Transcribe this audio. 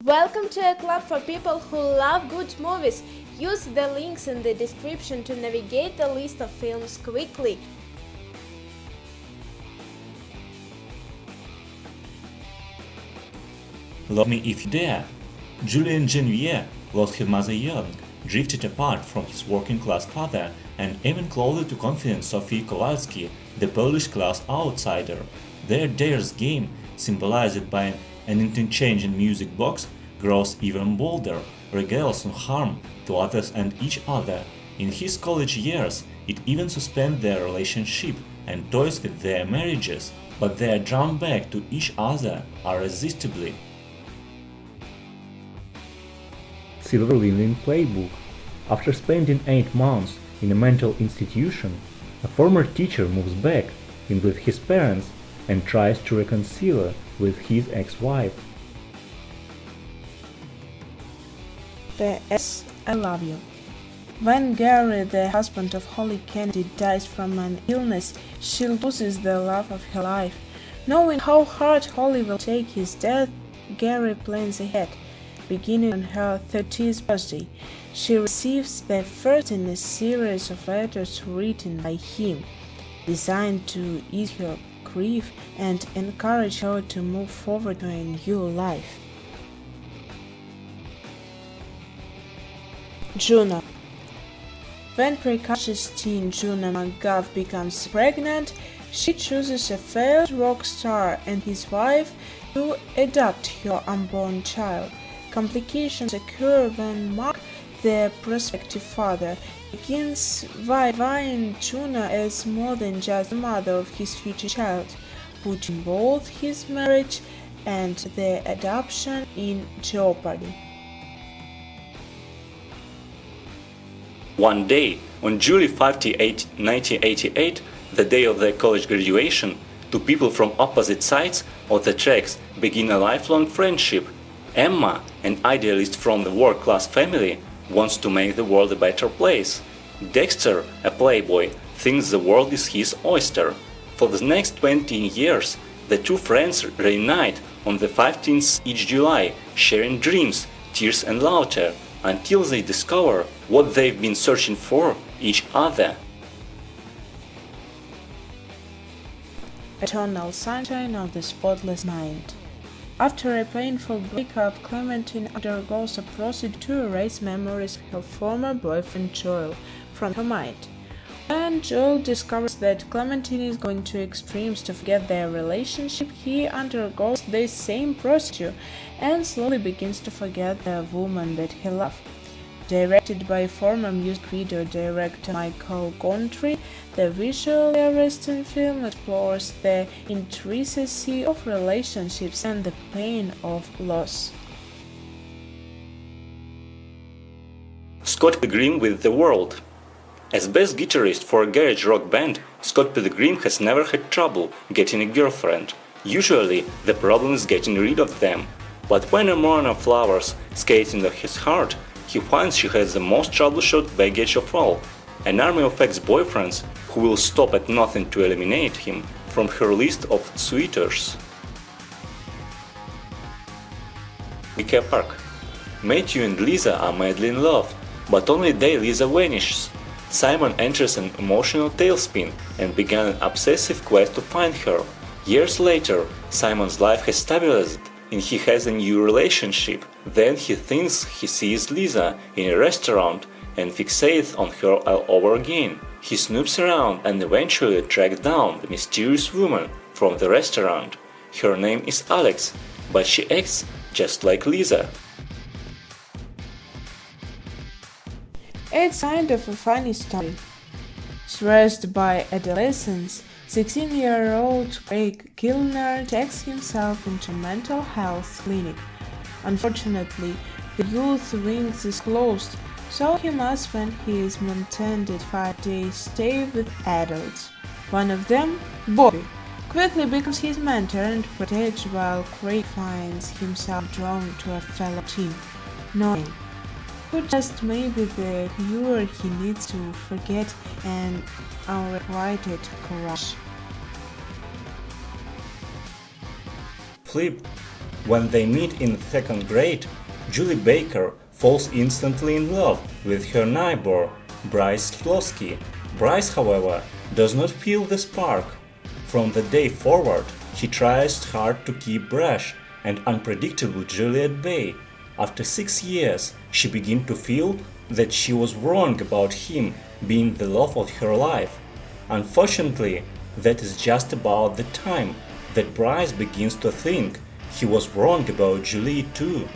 Welcome to a club for people who love good movies. Use the links in the description to navigate the list of films quickly. Love Me If You Dare. Julian Genevieve lost his mother young, drifted apart from his working-class father, and even closer to confident Sofii Kowalski, the Polish class outsider. Their dares game, symbolized by an interchanging music box, grows even bolder, regales on harm to others and each other. In his college years, it even suspends their relationship and toys with their marriages, but they are drawn back to each other irresistibly. Silver Linings Playbook. After spending 8 months in a mental institution, a former teacher moves back in with his parents and tries to reconcile with his ex-wife. P.S. I love you. When Gary, the husband of Holly Kennedy, dies from an illness, she loses the love of her life. Knowing how hard Holly will take his death, Gary plans ahead. Beginning on her 30th birthday, she receives the first in a series of letters written by him, designed to ease her grief and encourage her to move forward to a new life. Juno. When precocious teen Juno McGuff becomes pregnant, she chooses a failed rock star and his wife to adopt her unborn child. Complications occur when Mark, the prospective father, begins viewing Juno as more than just the mother of his future child, putting both his marriage and the adoption in jeopardy. One day, on July 58, 1988, the day of their college graduation, two people from opposite sides of the tracks begin a lifelong friendship. Emma, an idealist from the work-class family, wants to make the world a better place. Dexter, a playboy, thinks the world is his oyster. For the next 20 years, the two friends reunite on the 15th each July, sharing dreams, tears and laughter, until they discover what they've been searching for each other. Eternal Sunshine of the Spotless Mind. After a painful breakup, Clementine undergoes a procedure to erase memories of her former boyfriend Joel from her mind. When Joel discovers that Clementine is going to extremes to forget their relationship, he undergoes the same procedure and slowly begins to forget the woman that he loved. Directed by former music video director Michael Gondry, the visually arresting film explores the intricacy of relationships and the pain of loss. Scott Pilgrim with the World. As bass guitarist for a garage rock band, Scott Pilgrim has never had trouble getting a girlfriend. Usually, the problem is getting rid of them. But when a mourner flowers skates into his heart, he finds she has the most troubleshot baggage of all, an army of ex-boyfriends who will stop at nothing to eliminate him from her list of suitors. Wicker Park. Matthew and Lisa are madly in love, but only day Lisa vanishes. Simon enters an emotional tailspin and began an obsessive quest to find her. Years later, Simon's life has stabilized and he has a new relationship. Then he thinks he sees Lisa in a restaurant and fixates on her all over again. He snoops around and eventually tracks down the mysterious woman from the restaurant. Her name is Alex, but she acts just like Lisa. It's kind of a funny story. Stressed by adolescence, 16-year-old Craig Gilner checks himself into a mental health clinic. Unfortunately, the youth wing is closed, so he must spend his mandated 5-day stay with adults. One of them, Bobby, quickly becomes his mentor and protector while Craig finds himself drawn to a fellow teen, knowing who just may be the cure he needs to forget an unrequited crush. Flip. When they meet in 2nd grade, Julie Baker falls instantly in love with her neighbor, Bryce Klosky. Bryce, however, does not feel the spark. From the day forward, he tries hard to keep brash and unpredictable Julie at bay. After 6 years, she begins to feel that she was wrong about him being the love of her life. Unfortunately, that is just about the time that Bryce begins to think he was wrong about Julie too.